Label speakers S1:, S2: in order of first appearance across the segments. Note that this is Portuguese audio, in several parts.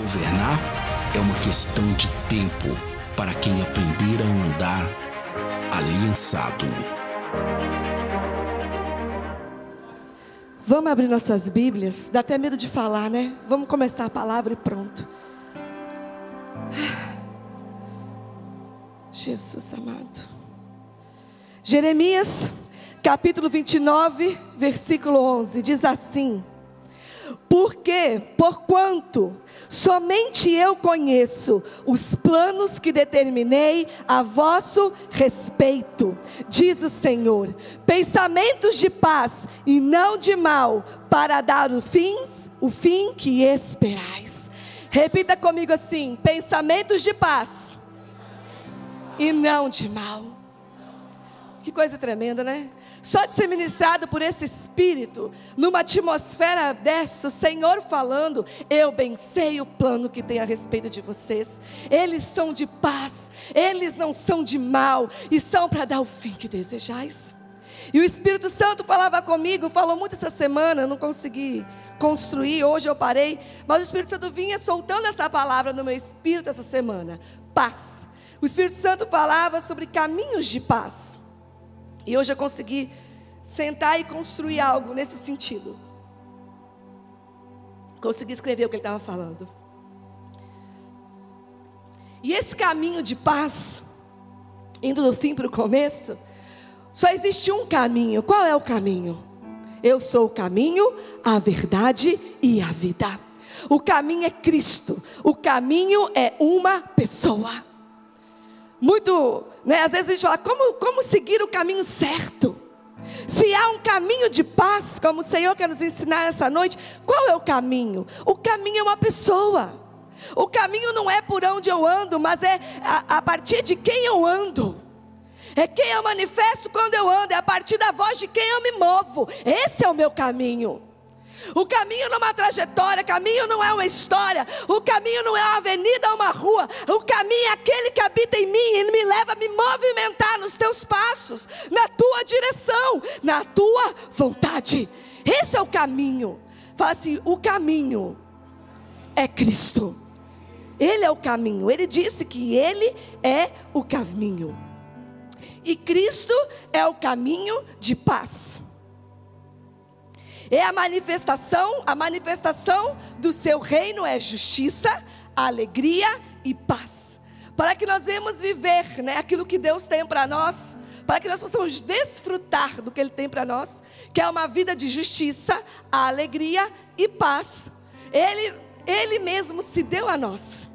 S1: governar é uma questão de tempo para quem aprender a andar aliançado.
S2: Vamos abrir nossas Bíblias. Dá até medo de falar, né? Vamos começar a palavra e pronto. Jesus amado. Jeremias, capítulo 29, versículo 11, diz assim: porquanto somente eu conheço os planos que determinei a vosso respeito, diz o Senhor, pensamentos de paz e não de mal, para dar o fim que esperais. Repita comigo assim: pensamentos de paz e não de mal. Que coisa tremenda, né? Só de ser ministrado por esse Espírito, numa atmosfera dessa, o Senhor falando: eu bem sei o plano que tem a respeito de vocês. Eles são de paz, eles não são de mal, e são para dar o fim que desejais. E o Espírito Santo falava comigo, falou muito essa semana, eu não consegui construir, hoje eu parei, mas o Espírito Santo vinha soltando essa palavra no meu espírito essa semana: paz. O Espírito Santo falava sobre caminhos de paz. E hoje eu consegui sentar e construir algo nesse sentido. Consegui escrever o que ele estava falando. E esse caminho de paz, indo do fim para o começo, só existe um caminho. Qual é o caminho? Eu sou o caminho, a verdade e a vida. O caminho é Cristo. O caminho é uma pessoa. Muito, né? Às vezes a gente fala, como seguir o caminho certo? Se há um caminho de paz, como o Senhor quer nos ensinar essa noite, qual é o caminho? O caminho é uma pessoa. O caminho não é por onde eu ando, mas é a partir de quem eu ando. É quem eu manifesto quando eu ando, é a partir da voz de quem eu me movo. Esse é o meu caminho. O caminho não é uma trajetória, o caminho não é uma história, o caminho não é uma avenida ou uma rua. O caminho é aquele que habita em mim e me leva a me movimentar nos teus passos, na tua direção, na tua vontade. Esse é o caminho. Fala assim: o caminho é Cristo. Ele é o caminho. Ele disse que Ele é o caminho. E Cristo é o caminho de paz. É a manifestação do seu reino é justiça, alegria e paz. Para que nós venhamos viver, né, aquilo que Deus tem para nós, para que nós possamos desfrutar do que Ele tem para nós, que é uma vida de justiça, alegria e paz. Ele mesmo se deu a nós.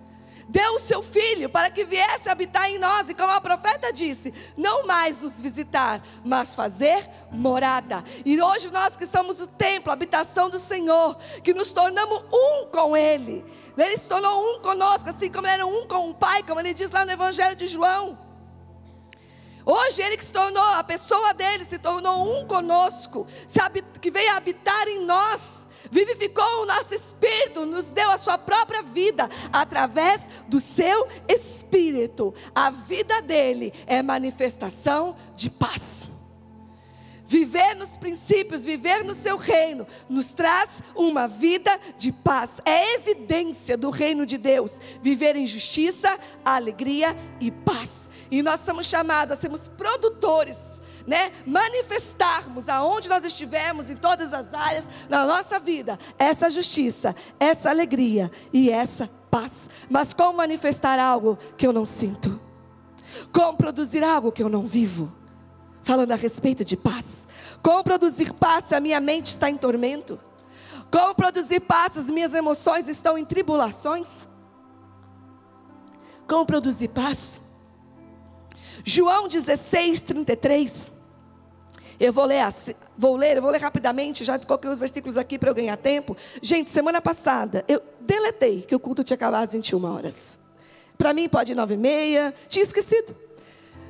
S2: Deu o seu Filho para que viesse habitar em nós. E como a profeta disse, não mais nos visitar, mas fazer morada. E hoje nós que somos o templo, a habitação do Senhor, que nos tornamos um com Ele. Ele se tornou um conosco, assim como Ele era um com o Pai, como Ele diz lá no Evangelho de João. Hoje Ele que se tornou, a pessoa dele se tornou um conosco, que veio habitar em nós. Vivificou o nosso espírito, nos deu a sua própria vida, através do seu espírito. A vida dele é manifestação de paz. Viver nos princípios, viver no seu reino, nos traz uma vida de paz. É evidência do reino de Deus, viver em justiça, alegria e paz. E nós somos chamados a sermos produtores, né? Manifestarmos aonde nós estivermos, em todas as áreas da nossa vida, essa justiça, essa alegria e essa paz. Mas como manifestar algo que eu não sinto? Como produzir algo que eu não vivo? Falando a respeito de paz. Como produzir paz se a minha mente está em tormento? Como produzir paz se as minhas emoções estão em tribulações? Como produzir paz? João 16:33. Eu vou ler rapidamente, já coloquei os versículos aqui para eu ganhar tempo. Gente, semana passada eu deletei que o culto tinha acabado às 21 horas. Para mim pode ir 9h30, tinha esquecido.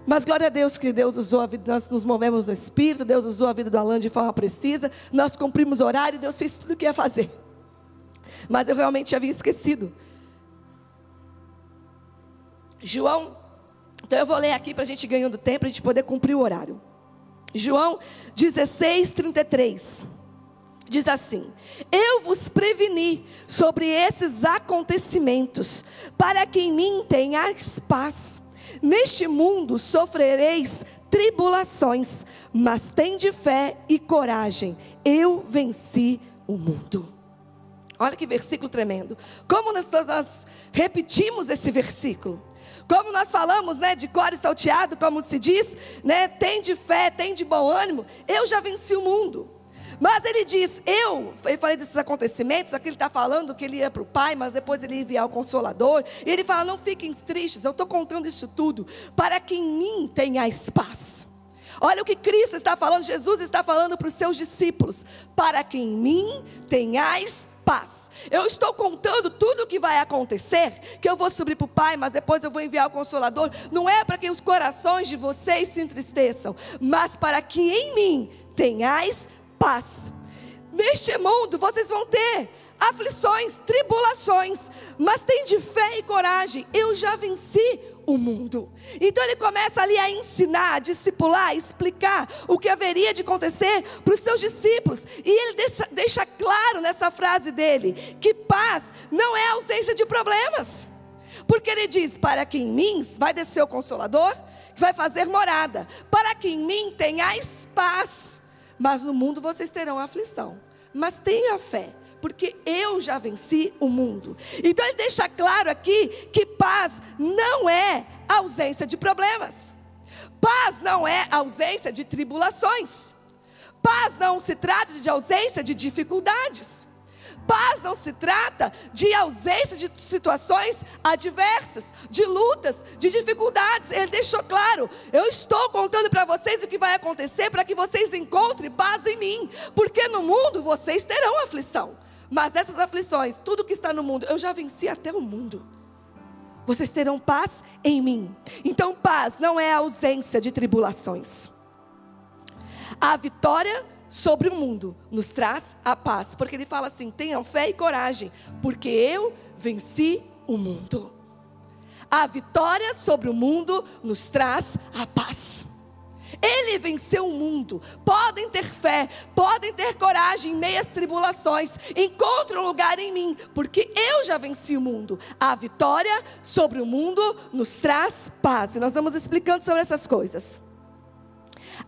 S2: Mas glória a Deus que Deus usou a vida, nós nos movemos no Espírito, Deus usou a vida do Alan de forma precisa, nós cumprimos o horário, Deus fez tudo o que ia fazer. Mas eu realmente havia esquecido. João, então eu vou ler aqui para a gente ganhando tempo, para a gente poder cumprir o horário. João 16:33. Diz assim: eu vos preveni sobre esses acontecimentos, para que em mim tenhais paz. Neste mundo sofrereis tribulações, mas tende fé e coragem, eu venci o mundo. Olha que versículo tremendo. Como nós repetimos esse versículo. Como nós falamos, de cor e salteado, como se diz, tem de fé, tem de bom ânimo, eu já venci o mundo. Mas ele diz, eu falei desses acontecimentos, aqui ele está falando que ele ia para o Pai, mas depois ele ia enviar o Consolador, e ele fala, não fiquem tristes, eu estou contando isso tudo, para que em mim tenhais paz. Olha o que Cristo está falando, Jesus está falando para os seus discípulos, para que em mim tenhais paz. Eu estou contando tudo o que vai acontecer, que eu vou subir para o Pai, mas depois eu vou enviar o Consolador, não é para que os corações de vocês se entristeçam, mas para que em mim tenhais paz. Neste mundo vocês vão ter aflições, tribulações, mas tem de fé e coragem, eu já venci o mundo. Então ele começa ali a ensinar, a discipular, a explicar o que haveria de acontecer para os seus discípulos, e ele deixa claro nessa frase dele, que paz não é ausência de problemas, porque ele diz, para que em mim, vai descer o Consolador, que vai fazer morada, para que em mim tenhais paz, mas no mundo vocês terão aflição, mas tenha fé, porque eu já venci o mundo. Então ele deixa claro aqui, que paz não é ausência de problemas, paz não é ausência de tribulações, paz não se trata de ausência de dificuldades, paz não se trata de ausência de situações adversas, de lutas, de dificuldades. Ele deixou claro, eu estou contando para vocês o que vai acontecer, para que vocês encontrem paz em mim, porque no mundo vocês terão aflição, mas essas aflições, tudo que está no mundo, eu já venci até o mundo, vocês terão paz em mim. Então paz não é a ausência de tribulações, a vitória sobre o mundo nos traz a paz, porque ele fala assim, tenham fé e coragem, porque eu venci o mundo. A vitória sobre o mundo nos traz a paz. Ele venceu o mundo. Podem ter fé, podem ter coragem em meio às tribulações, encontre um lugar em mim, porque eu já venci o mundo. A vitória sobre o mundo nos traz paz, e nós vamos explicando sobre essas coisas.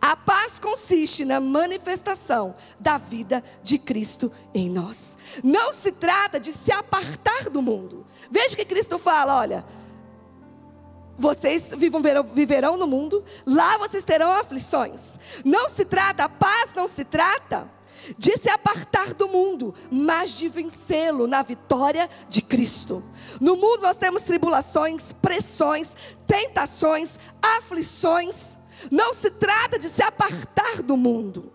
S2: A paz consiste na manifestação da vida de Cristo em nós. Não se trata de se apartar do mundo. Veja que Cristo fala, olha, vocês viverão no mundo, lá vocês terão aflições. Não se trata, a paz não se trata de se apartar do mundo, mas de vencê-lo na vitória de Cristo. No mundo nós temos tribulações, pressões, tentações, aflições. Não se trata de se apartar do mundo.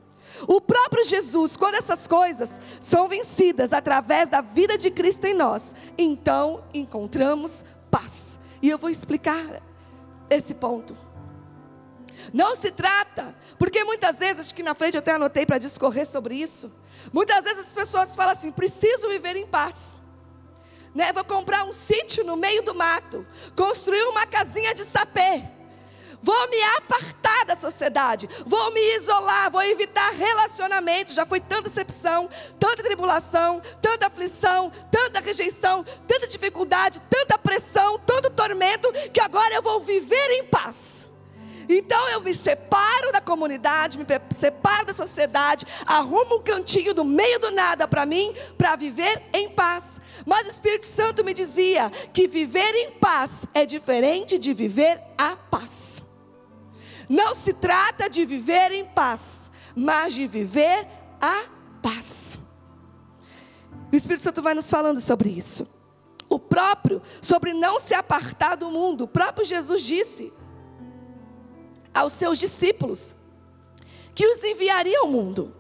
S2: O próprio Jesus, quando essas coisas são vencidas através da vida de Cristo em nós, então encontramos paz. E eu vou explicar esse ponto. Não se trata, porque muitas vezes, acho que na frente eu até anotei para discorrer sobre isso. Muitas vezes as pessoas falam assim, preciso viver em paz. Vou comprar um sítio no meio do mato, construir uma casinha de sapê. Vou me apartar da sociedade, vou me isolar, vou evitar relacionamentos. Já foi tanta decepção, tanta tribulação, tanta aflição, tanta rejeição, tanta dificuldade, tanta pressão, tanto tormento, que agora eu vou viver em paz. Então eu me separo da comunidade, me separo da sociedade, arrumo um cantinho no meio do nada para mim, para viver em paz. Mas o Espírito Santo me dizia que viver em paz é diferente de viver a paz. Não se trata de viver em paz, mas de viver a paz. O Espírito Santo vai nos falando sobre isso. Sobre não se apartar do mundo. O próprio Jesus disse aos seus discípulos que os enviaria ao mundo.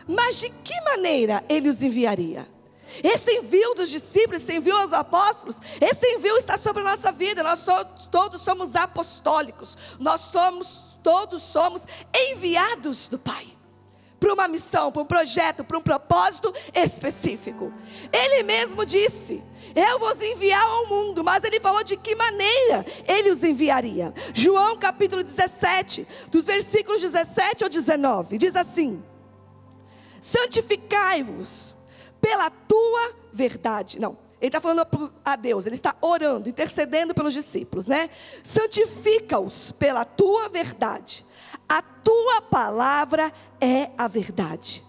S2: Mas de que maneira ele os enviaria? Esse envio dos discípulos, esse envio aos apóstolos, esse envio está sobre a nossa vida. Nós todos somos apostólicos. Todos somos enviados do Pai para uma missão, para um projeto, para um propósito específico. Ele mesmo disse, eu vos enviar ao mundo, mas ele falou de que maneira ele os enviaria. João capítulo 17, dos versículos 17 ao 19, diz assim: santificai-vos pela tua verdade. Não, ele está falando a Deus, ele está orando, intercedendo pelos discípulos, né? Santifica-os pela tua verdade. A tua palavra é a verdade.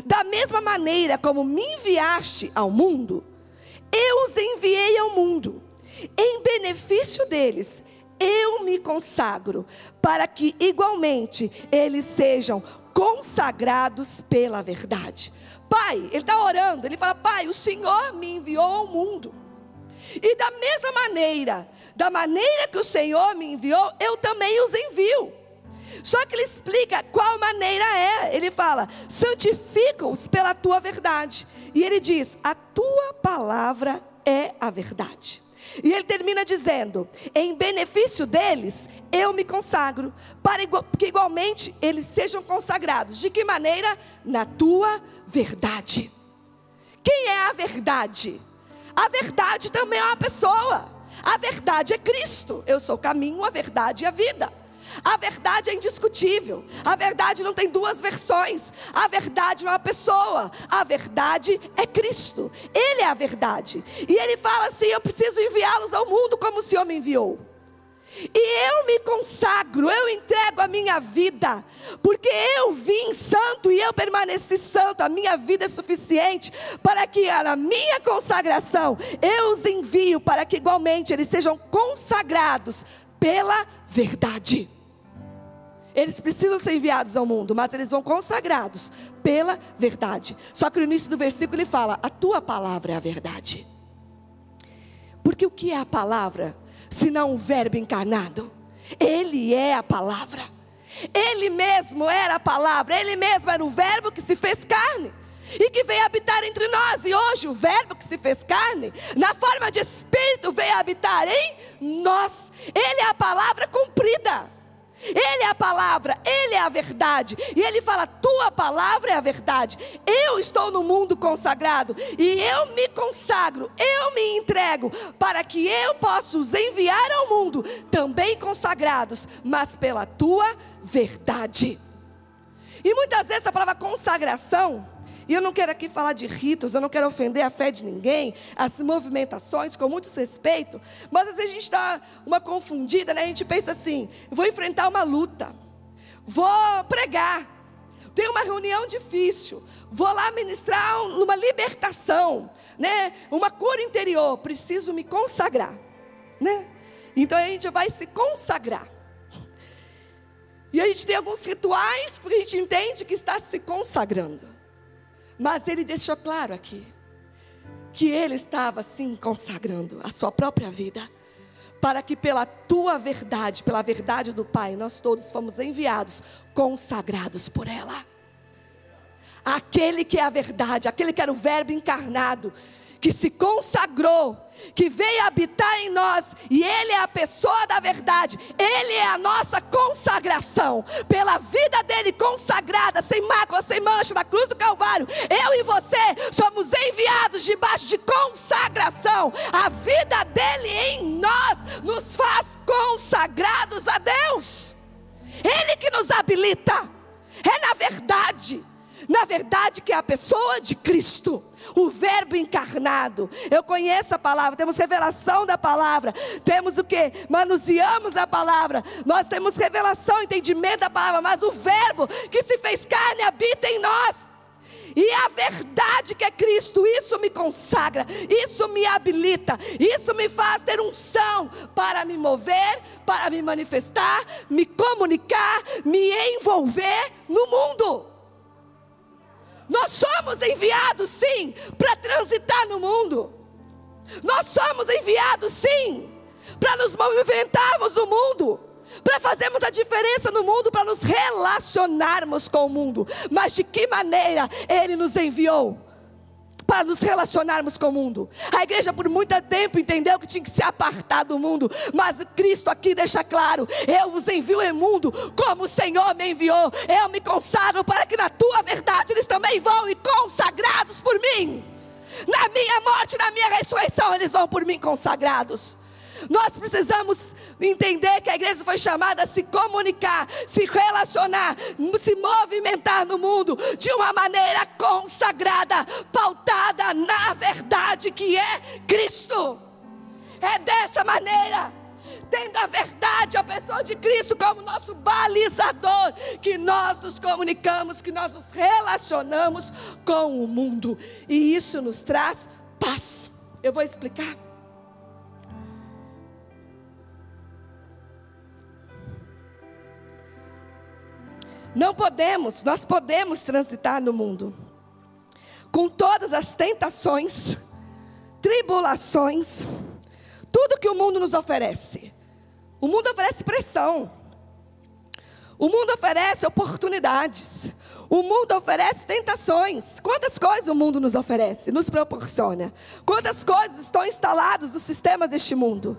S2: Da mesma maneira como me enviaste ao mundo, eu os enviei ao mundo. Em benefício deles, eu me consagro, para que igualmente eles sejam consagrados pela verdade. Pai, ele está orando, ele fala: Pai, o Senhor me enviou ao mundo. E da mesma maneira, da maneira que o Senhor me enviou, eu também os envio. Só que ele explica qual maneira é. Ele fala: santifica-os pela tua verdade. E ele diz: a tua palavra é a verdade. E ele termina dizendo: em benefício deles, eu me consagro, para que igualmente eles sejam consagrados. De que maneira? Na tua verdade. Quem é a verdade? A verdade também é uma pessoa. A verdade é Cristo. Eu sou o caminho, a verdade e a vida. A verdade é indiscutível. A verdade não tem duas versões. A verdade não é uma pessoa. A verdade é Cristo. Ele é a verdade. E ele fala assim: eu preciso enviá-los ao mundo como o Senhor me enviou. E eu me consagro, eu entrego a minha vida, porque eu vim santo e eu permaneci santo. A minha vida é suficiente para que na minha consagração eu os envio, para que igualmente eles sejam consagrados pela verdade. Eles precisam ser enviados ao mundo, mas eles vão consagrados pela verdade. Só que no início do versículo ele fala: a tua palavra é a verdade. Porque o que é a palavra, senão um verbo encarnado? Ele é a palavra. Ele mesmo era a palavra. Ele mesmo era o verbo que se fez carne e que veio habitar entre nós. E hoje o verbo que se fez carne, na forma de espírito, veio habitar em nós. Ele é a palavra cumprida. Ele é a palavra, ele é a verdade. E ele fala: tua palavra é a verdade. Eu estou no mundo consagrado, e eu me consagro, eu me entrego, para que eu possa os enviar ao mundo, também consagrados, mas pela tua verdade. E muitas vezes a palavra consagração, e eu não quero aqui falar de ritos, eu não quero ofender a fé de ninguém, as movimentações, com muito respeito, mas às vezes a gente dá uma confundida, né? A gente pensa assim: vou enfrentar uma luta, vou pregar, tenho uma reunião difícil, vou lá ministrar uma libertação, né? Uma cura interior, preciso me consagrar, né? Então a gente vai se consagrar. E a gente tem alguns rituais, porque a gente entende que está se consagrando. Mas ele deixou claro aqui que ele estava assim consagrando a sua própria vida, para que pela tua verdade, pela verdade do Pai, nós todos fomos enviados, consagrados por ela. Aquele que é a verdade, aquele que era o verbo encarnado, que se consagrou, que veio habitar em nós, e ele é a pessoa da verdade. Ele é a nossa consagração, pela vida dele consagrada, sem mácula, sem mancha, na cruz do Calvário. Eu e você somos enviados debaixo de consagração. A vida dele em nós nos faz consagrados a Deus. Ele que nos habilita. É na verdade que é a pessoa de Cristo, o verbo encarnado. Eu conheço a palavra, temos revelação da palavra, temos o que? Manuseamos a palavra, nós temos revelação, entendimento da palavra, mas o verbo que se fez carne habita em nós. E a verdade que é Cristo, isso me consagra, isso me habilita, isso me faz ter unção para me mover, para me manifestar, me comunicar, me envolver no mundo. Nós somos enviados sim, para transitar no mundo. Nós somos enviados sim, para nos movimentarmos no mundo, para fazermos a diferença no mundo, para nos relacionarmos com o mundo. Mas de que maneira Ele nos enviou? Para nos relacionarmos com o mundo. A igreja por muito tempo entendeu que tinha que se apartar do mundo, mas Cristo aqui deixa claro: eu vos envio ao mundo como o Senhor me enviou. Eu me consagro para que na tua verdade eles também vão, e consagrados por mim. Na minha morte, na minha ressurreição, eles vão por mim consagrados. Nós precisamos entender que a igreja foi chamada a se comunicar, se relacionar, se movimentar no mundo de uma maneira consagrada, pautada na verdade que é Cristo. É dessa maneira, tendo a verdade, a pessoa de Cristo como nosso balizador, que nós nos comunicamos, que nós nos relacionamos com o mundo. E isso nos traz paz. Eu vou explicar. Nós podemos transitar no mundo com todas as tentações, tribulações, tudo que o mundo nos oferece. O mundo oferece pressão, o mundo oferece oportunidades, o mundo oferece tentações. Quantas coisas o mundo nos oferece, nos proporciona? Quantas coisas estão instaladas nos sistemas deste mundo?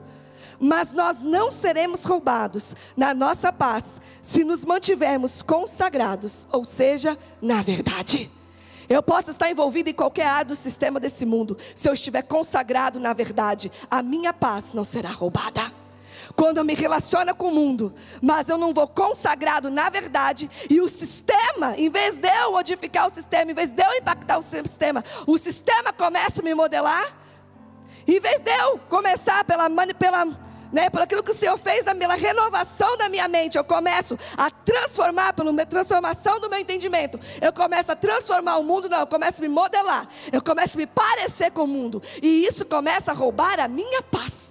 S2: Mas nós não seremos roubados na nossa paz se nos mantivermos consagrados, ou seja, na verdade. Eu posso estar envolvido em qualquer área do sistema desse mundo. Se eu estiver consagrado na verdade, a minha paz não será roubada. Quando eu me relaciono com o mundo, mas eu não vou consagrado na verdade, e o sistema, em vez de eu modificar o sistema, em vez de eu impactar o sistema começa a me modelar. Em vez de eu começar por aquilo que o Senhor fez, pela renovação da minha mente, eu começo a transformar, pela transformação do meu entendimento, eu começo a transformar o mundo. Não, eu começo a me modelar, eu começo a me parecer com o mundo, e isso começa a roubar a minha paz.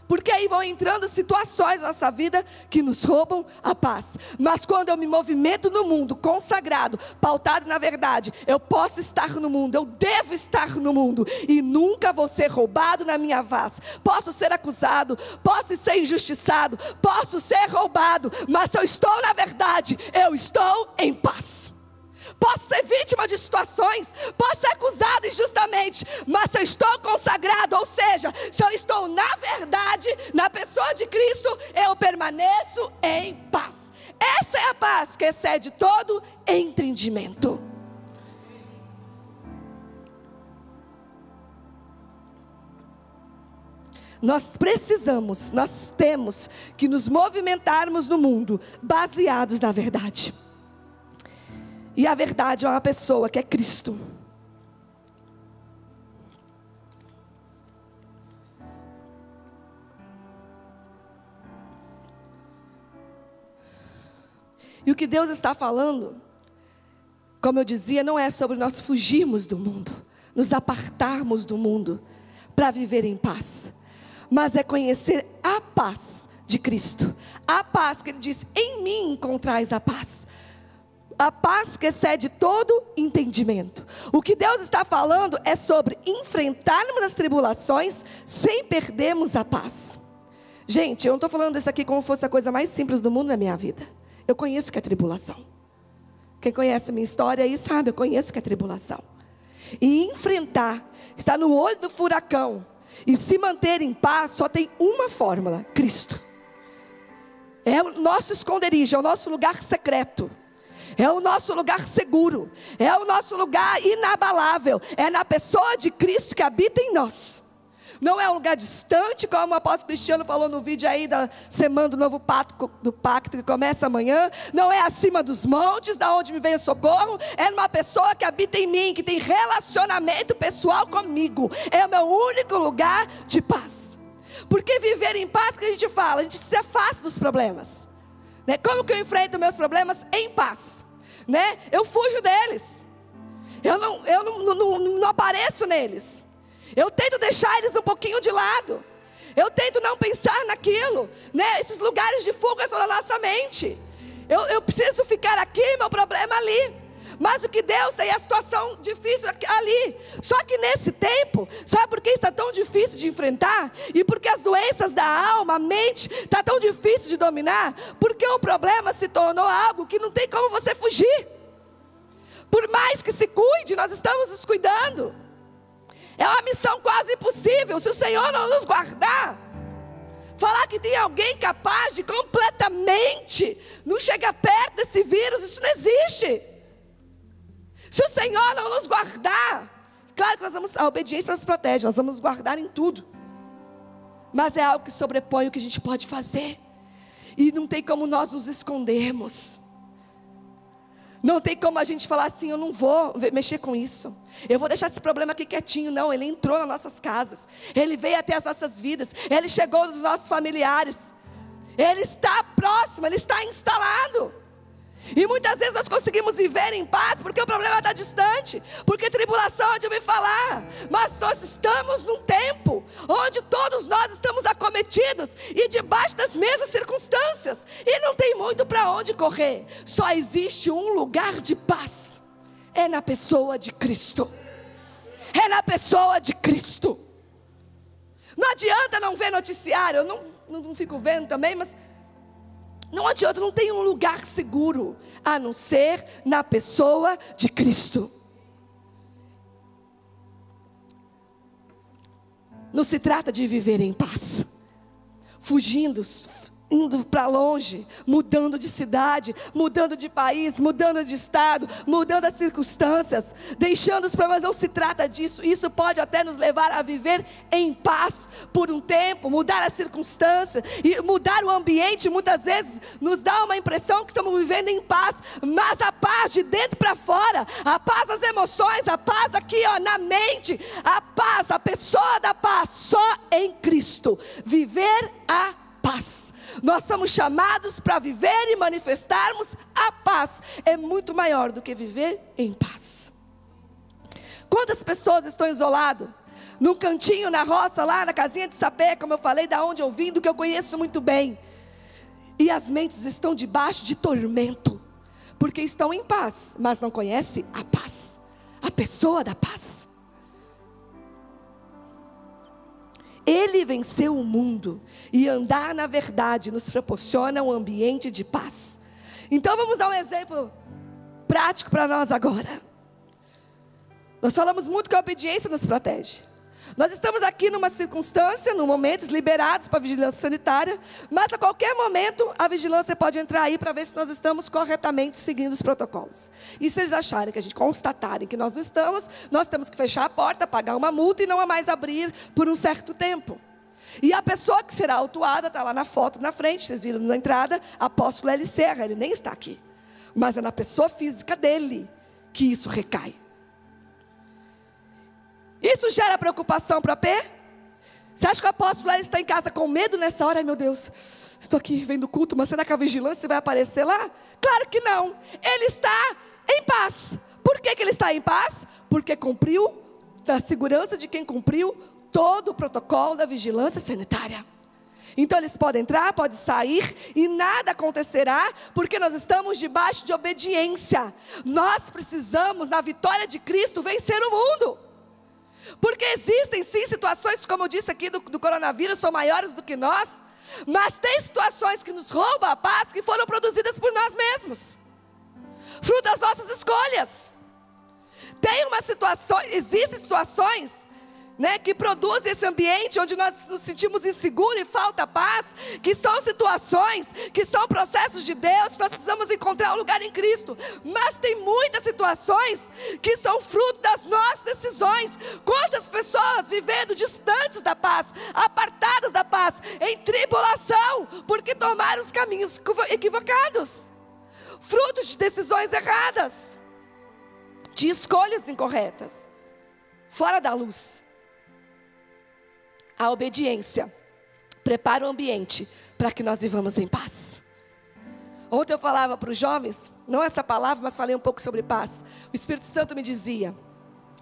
S2: Porque aí vão entrando situações na nossa vida que nos roubam a paz. Mas quando eu me movimento no mundo, consagrado, pautado na verdade, eu posso estar no mundo, eu devo estar no mundo, e nunca vou ser roubado na minha paz. Posso ser acusado, posso ser injustiçado, posso ser roubado, mas se eu estou na verdade, eu estou em paz. Posso ser vítima de situações, posso ser acusado injustamente, mas se eu estou consagrado, ou seja, se eu estou na verdade, na pessoa de Cristo, eu permaneço em paz. Essa é a paz que excede todo entendimento. Nós temos que nos movimentarmos no mundo baseados na verdade. E a verdade é uma pessoa que é Cristo. E o que Deus está falando, como eu dizia, não é sobre nós fugirmos do mundo, nos apartarmos do mundo para viver em paz, mas é conhecer a paz de Cristo. A paz que Ele diz: em mim encontrais a paz. A paz que excede todo entendimento. O que Deus está falando é sobre enfrentarmos as tribulações sem perdermos a paz. Gente, eu não estou falando isso aqui como se fosse a coisa mais simples do mundo na minha vida. Eu conheço o que é tribulação. Quem conhece a minha história aí sabe, eu conheço o que é tribulação. E enfrentar, estar no olho do furacão e se manter em paz, só tem uma fórmula: Cristo. É o nosso esconderijo, é o nosso lugar secreto. É o nosso lugar seguro, é o nosso lugar inabalável, é na pessoa de Cristo que habita em nós. Não é um lugar distante, como o apóstolo Cristiano falou no vídeo aí da semana do novo pacto que começa amanhã. Não é acima dos montes, da onde me vem o socorro. É numa pessoa que habita em mim, que tem relacionamento pessoal comigo. É o meu único lugar de paz. Porque viver em paz, que a gente fala, a gente se afasta dos problemas, né? Como que eu enfrento meus problemas? Em paz, né? Eu fujo deles, eu não apareço neles, eu tento deixar eles um pouquinho de lado, eu tento não pensar naquilo, né? Esses lugares de fuga são na nossa mente. Eu preciso ficar aqui, meu problema ali. Mas o que Deus tem é a situação difícil ali. Só que nesse tempo, sabe por que está tão difícil de enfrentar? E porque as doenças da alma, a mente, está tão difícil de dominar? Porque o problema se tornou algo que não tem como você fugir. Por mais que se cuide, nós estamos nos cuidando. É uma missão quase impossível, se o Senhor não nos guardar. Falar que tem alguém capaz de completamente não chegar perto desse vírus, isso não existe. Se o Senhor não nos guardar, claro que a obediência nos protege, nós vamos nos guardar em tudo. mas é algo que sobrepõe o que a gente pode fazer. E não tem como nós nos escondermos. Não tem como a gente falar assim, eu não vou mexer com isso. Eu vou deixar esse problema aqui quietinho. Não, ele entrou nas nossas casas. Ele veio até as nossas vidas. Ele chegou nos nossos familiares. Ele está próximo, ele está instalado. E muitas vezes nós conseguimos viver em paz porque o problema está distante, porque tribulação há de ouvir falar. Mas nós estamos num tempo onde todos nós estamos acometidos e debaixo das mesmas circunstâncias, e não tem muito para onde correr. Só existe um lugar de paz, é na pessoa de Cristo. É na pessoa de Cristo. Não adianta não ver noticiário. Eu não fico vendo também, mas não adianta, não tem um lugar seguro a não ser na pessoa de Cristo. Não se trata de viver em paz, fugindo, indo para longe, mudando de cidade, mudando de país, mudando de estado, mudando as circunstâncias, deixando os problemas. Não se trata disso. Isso pode até nos levar a viver em paz por um tempo, mudar as circunstâncias e mudar o ambiente. Muitas vezes nos dá uma impressão que estamos vivendo em paz, mas a paz de dentro para fora, a paz das emoções, a paz aqui na mente, a paz, a pessoa da paz, só em Cristo. Viver a paz. Nós somos chamados para viver e manifestarmos a paz. É muito maior do que viver em paz. Quantas pessoas estão isoladas, num cantinho na roça, lá na casinha de sapé, como eu falei, da onde eu vim, do que eu conheço muito bem, e as mentes estão debaixo de tormento, porque estão em paz, mas não conhecem a paz, a pessoa da paz. Ele venceu o mundo, e andar na verdade nos proporciona um ambiente de paz. Então vamos dar um exemplo prático para nós agora. Nós falamos muito que a obediência nos protege. Nós estamos aqui numa circunstância, num momento, liberados para a vigilância sanitária, mas a qualquer momento a vigilância pode entrar aí para ver se nós estamos corretamente seguindo os protocolos. E se eles acharem que a gente constatarem que nós não estamos, nós temos que fechar a porta, pagar uma multa e não a mais abrir por um certo tempo. E a pessoa que será autuada está lá na foto na frente, vocês viram na entrada, apóstolo L. Serra, ele nem está aqui. Mas é na pessoa física dele que isso recai. Isso gera preocupação para P? Você acha que o apóstolo L está em casa com medo nessa hora? Ai meu Deus, estou aqui vendo o culto, mas será que a vigilância vai aparecer lá? Claro que não, ele está em paz. Por que ele está em paz? Porque cumpriu, da segurança de quem cumpriu todo o protocolo da vigilância sanitária. Então eles podem entrar, podem sair e nada acontecerá, porque nós estamos debaixo de obediência. Nós precisamos, na vitória de Cristo, vencer o mundo. Porque existem sim situações, como eu disse aqui do coronavírus, são maiores do que nós, mas tem situações que nos roubam a paz, que foram produzidas por nós mesmos, fruto das nossas escolhas. Existem situações, que produzem esse ambiente onde nós nos sentimos inseguros e falta paz, que são situações, que são processos de Deus, nós precisamos encontrar um lugar em Cristo. Mas tem muitas situações que são fruto das nossas decisões. Quantas pessoas vivendo distantes da paz, apartadas da paz, em tribulação, porque tomaram os caminhos equivocados, frutos de decisões erradas, de escolhas incorretas, fora da luz. A obediência prepara o ambiente para que nós vivamos em paz. Ontem eu falava para os jovens, não essa palavra, mas falei um pouco sobre paz. O Espírito Santo me dizia,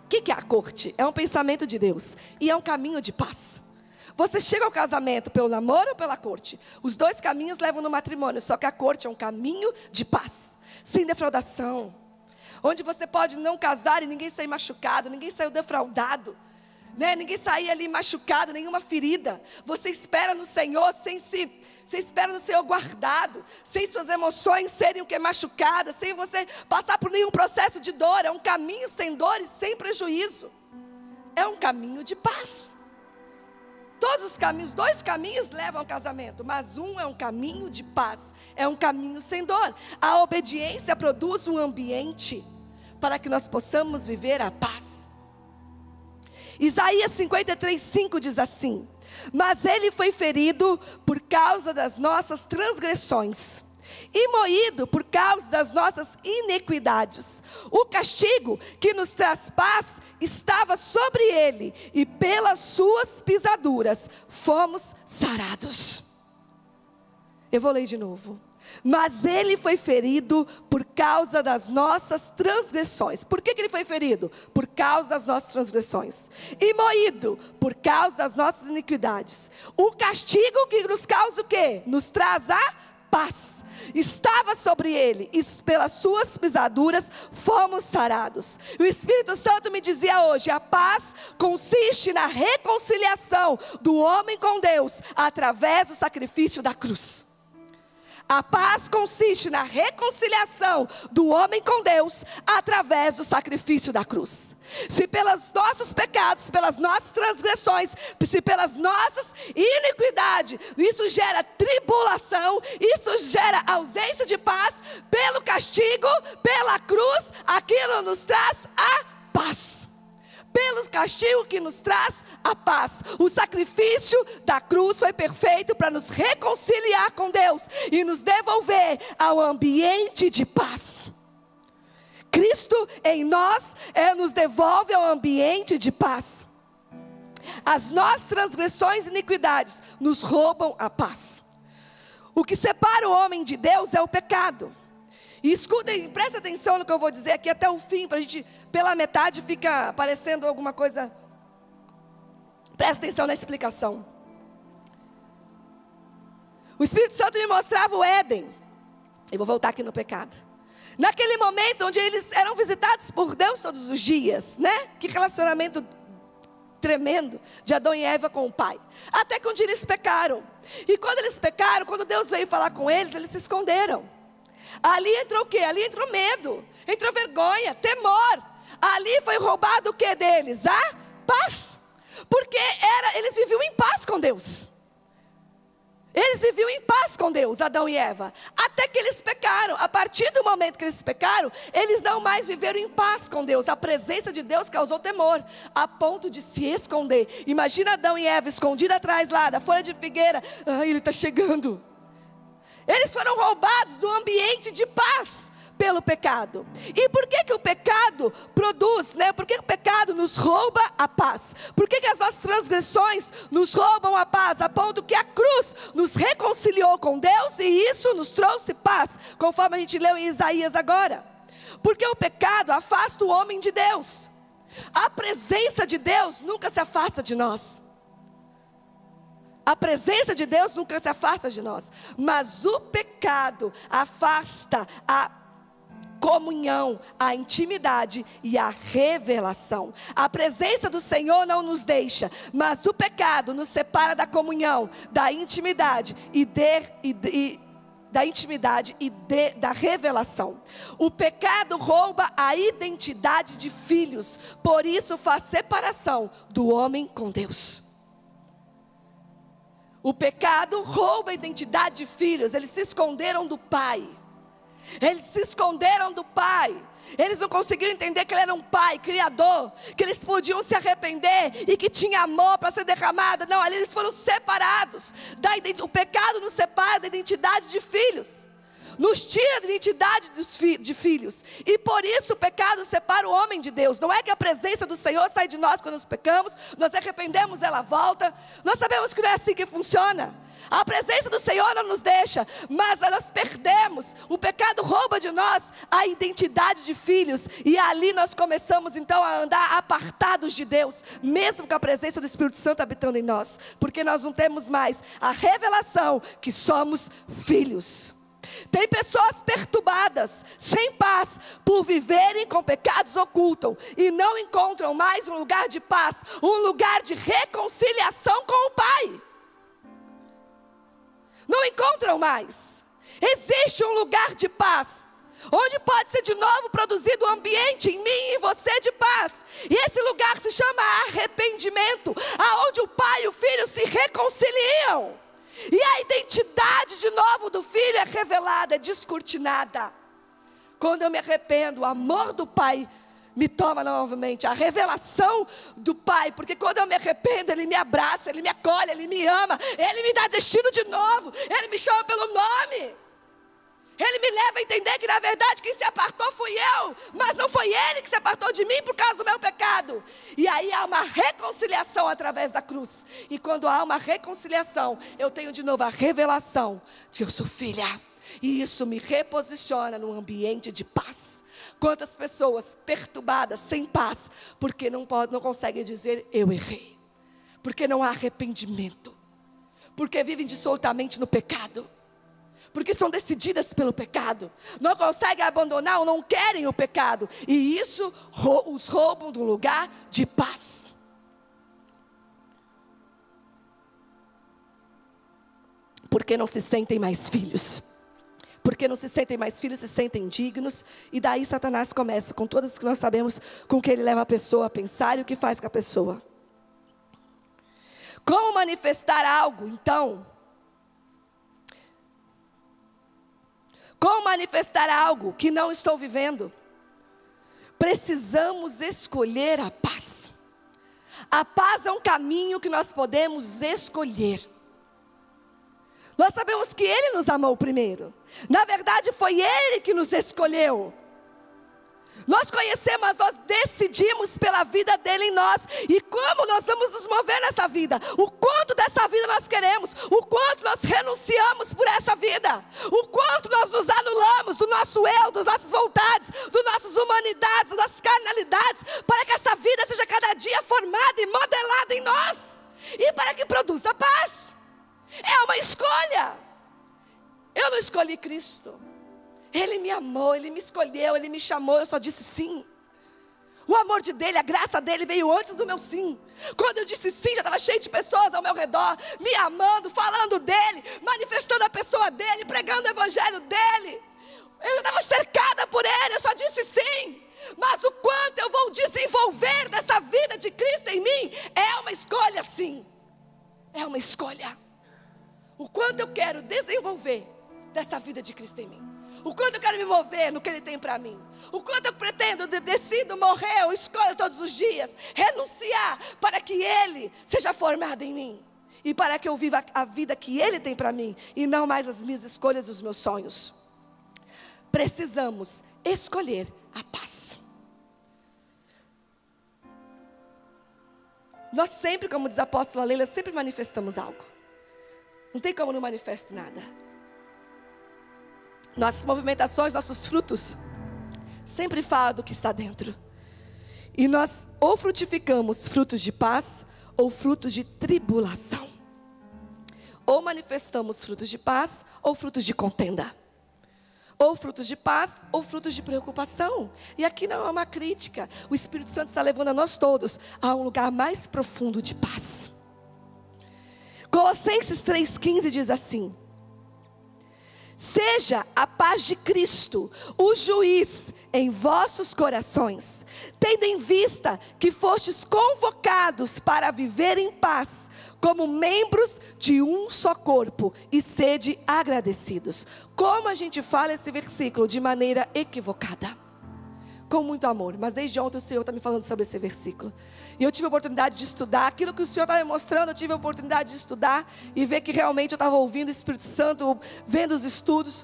S2: o que é a corte? É um pensamento de Deus e é um caminho de paz. Você chega ao casamento pelo namoro ou pela corte? Os dois caminhos levam no matrimônio, só que a corte é um caminho de paz, sem defraudação, onde você pode não casar e ninguém sair machucado, ninguém saiu defraudado. Ninguém sair ali machucado, nenhuma ferida. Você espera no Senhor, você espera no Senhor guardado, sem suas emoções serem machucadas, sem você passar por nenhum processo de dor. É um caminho sem dor e sem prejuízo. É um caminho de paz. Todos os caminhos, 2 caminhos levam ao casamento, mas um é um caminho de paz, é um caminho sem dor. A obediência produz um ambiente para que nós possamos viver a paz. Isaías 53:5 diz assim: mas ele foi ferido por causa das nossas transgressões e moído por causa das nossas iniquidades. O castigo que nos traz paz estava sobre ele, e pelas suas pisaduras fomos sarados. Eu vou ler de novo. Mas ele foi ferido por causa das nossas transgressões. Por que ele foi ferido? Por causa das nossas transgressões. E moído por causa das nossas iniquidades. O castigo que nos causa o quê? Nos traz a paz. Estava sobre ele, e pelas suas pisaduras fomos sarados. O Espírito Santo me dizia hoje: a paz consiste na reconciliação do homem com Deus, através do sacrifício da cruz. A paz consiste na reconciliação do homem com Deus, através do sacrifício da cruz. Se pelos nossos pecados, pelas nossas transgressões, se pelas nossas iniquidades, isso gera tribulação, isso gera ausência de paz, pelo castigo, pela cruz, aquilo nos traz a paz. Pelo castigo que nos traz a paz. O sacrifício da cruz foi perfeito para nos reconciliar com Deus e nos devolver ao ambiente de paz. Cristo em nós nos devolve ao ambiente de paz. As nossas transgressões e iniquidades nos roubam a paz. O que separa o homem de Deus é o pecado. E escutem, prestem atenção no que eu vou dizer aqui até o fim, para a gente, pela metade fica aparecendo alguma coisa. Presta atenção na explicação. O Espírito Santo me mostrava o Éden. Eu vou voltar aqui no pecado. Naquele momento onde eles eram visitados por Deus todos os dias, né? Que relacionamento tremendo de Adão e Eva com o pai. Até que um dia eles pecaram. E quando eles pecaram, quando Deus veio falar com eles se esconderam. Ali entrou o quê? Ali entrou medo, entrou vergonha, temor. Ali foi roubado o que deles? A paz. Porque eles viviam em paz com Deus. Eles viviam em paz com Deus, Adão e Eva. Até que eles pecaram. A partir do momento que eles pecaram, eles não mais viveram em paz com Deus. A presença de Deus causou temor, a ponto de se esconder. Imagina Adão e Eva escondidos atrás lá da folha de figueira. Ai, ele está chegando. Eles foram roubados do ambiente de paz pelo pecado. E por que o pecado produz, né? Por que o pecado nos rouba a paz? Por que as nossas transgressões nos roubam a paz? A ponto que a cruz nos reconciliou com Deus e isso nos trouxe paz, conforme a gente leu em Isaías agora. Porque o pecado afasta o homem de Deus. A presença de Deus nunca se afasta de nós. A presença de Deus nunca se afasta de nós. Mas o pecado afasta a comunhão, a intimidade e a revelação. A presença do Senhor não nos deixa, mas o pecado nos separa da comunhão, da intimidade da revelação. O pecado rouba a identidade de filhos, por isso faz separação do homem com Deus. O pecado rouba a identidade de filhos. Eles se esconderam do pai. Eles se esconderam do pai. Eles não conseguiram entender que ele era um pai criador, que eles podiam se arrepender e que tinha amor para ser derramado. Não, ali eles foram separados. O pecado nos separa da identidade de filhos, nos tira da identidade de filhos. E por isso o pecado separa o homem de Deus. Não é que a presença do Senhor sai de nós quando nós pecamos, nós arrependemos, ela volta. Nós sabemos que não é assim que funciona. A presença do Senhor não nos deixa, mas nós perdemos. O pecado rouba de nós a identidade de filhos. E ali nós começamos então a andar apartados de Deus, mesmo com a presença do Espírito Santo habitando em nós. Porque nós não temos mais a revelação que somos filhos. Tem pessoas perturbadas, sem paz, por viverem com pecados ocultos e não encontram mais um lugar de paz, um lugar de reconciliação com o Pai. Não encontram mais. Existe um lugar de paz, onde pode ser de novo produzido um ambiente em mim e em você de paz. E esse lugar se chama arrependimento, aonde o pai e o filho se reconciliam. E a identidade de novo do filho é revelada, é descortinada. Quando eu me arrependo, o amor do pai me toma novamente, a revelação do Pai, porque quando eu me arrependo, Ele me abraça, Ele me acolhe, Ele me ama, Ele me dá destino de novo, Ele me chama pelo nome, Ele me leva a entender que na verdade quem se apartou fui eu, mas não foi Ele que se apartou de mim por causa do meu pecado. E aí há uma reconciliação através da cruz, e quando há uma reconciliação, eu tenho de novo a revelação de que eu sou filha, e isso me reposiciona num ambiente de paz. Quantas pessoas perturbadas, sem paz, porque não conseguem dizer eu errei, porque não há arrependimento, porque vivem dissolutamente no pecado, porque são decididas pelo pecado, não conseguem abandonar ou não querem o pecado, e isso os roubam de um lugar de paz. Porque não se sentem mais filhos. Porque não se sentem mais filhos, se sentem dignos. E daí Satanás começa com todas que nós sabemos, com que ele leva a pessoa a pensar e o que faz com a pessoa. Como manifestar algo, então? Como manifestar algo que não estou vivendo? Precisamos escolher a paz. A paz é um caminho que nós podemos escolher. Nós sabemos que Ele nos amou primeiro. Na verdade foi Ele que nos escolheu. Nós conhecemos, mas nós decidimos pela vida dEle em nós. E como nós vamos nos mover nessa vida? O quanto dessa vida nós queremos? O quanto nós renunciamos por essa vida? O quanto nós nos anulamos do nosso eu, das nossas vontades, das nossas humanidades, das nossas carnalidades, para que essa vida seja cada dia formada e modelada em nós, e para que produza paz. É uma escolha. Eu não escolhi Cristo. Ele me amou, Ele me escolheu, Ele me chamou, eu só disse sim. O amor dele, a graça dele veio antes do meu sim. Quando eu disse sim, já estava cheio de pessoas ao meu redor, me amando, falando dele, manifestando a pessoa dele, pregando o evangelho dele. Eu estava cercada por ele, eu só disse sim. Mas o quanto eu vou desenvolver dessa vida de Cristo em mim, é uma escolha sim. É uma escolha. O quanto eu quero desenvolver dessa vida de Cristo em mim. O quanto eu quero me mover no que Ele tem para mim. O quanto eu pretendo, decido morrer, eu escolho todos os dias, renunciar para que Ele seja formado em mim. E para que eu viva a vida que Ele tem para mim, e não mais as minhas escolhas e os meus sonhos. Precisamos escolher a paz. Nós sempre, como diz a apóstola Leila, sempre manifestamos algo. Não tem como não manifestar nada. Nossas movimentações, nossos frutos, sempre falam do que está dentro. E nós ou frutificamos frutos de paz, ou frutos de tribulação. Ou manifestamos frutos de paz, ou frutos de contenda. Ou frutos de paz, ou frutos de preocupação. E aqui não é uma crítica. O Espírito Santo está levando a nós todos a um lugar mais profundo de paz. Colossenses 3,15 diz assim: seja a paz de Cristo o juiz em vossos corações, tendo em vista que fostes convocados para viver em paz, como membros de um só corpo, e sede agradecidos. Como a gente fala esse versículo de maneira equivocada, com muito amor, mas desde ontem o Senhor está me falando sobre esse versículo, e eu tive a oportunidade de estudar, aquilo que o Senhor estava me mostrando, eu tive a oportunidade de estudar, e ver que realmente eu estava ouvindo o Espírito Santo, vendo os estudos.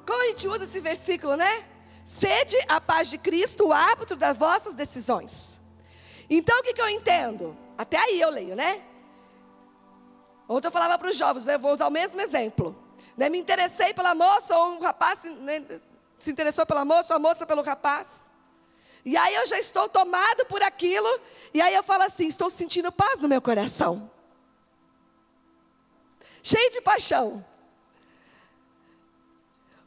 S2: Como a gente usa esse versículo, né? Sede a paz de Cristo, o árbitro das vossas decisões. Então o que eu entendo? Até aí eu leio, né? Ontem eu falava para os jovens, né? Vou usar o mesmo exemplo, né? Me interessei pela moça, ou um rapaz, né? Se interessou pela moça, ou a moça pelo rapaz. E aí eu já estou tomado por aquilo. E aí eu falo assim, estou sentindo paz no meu coração. Cheio de paixão.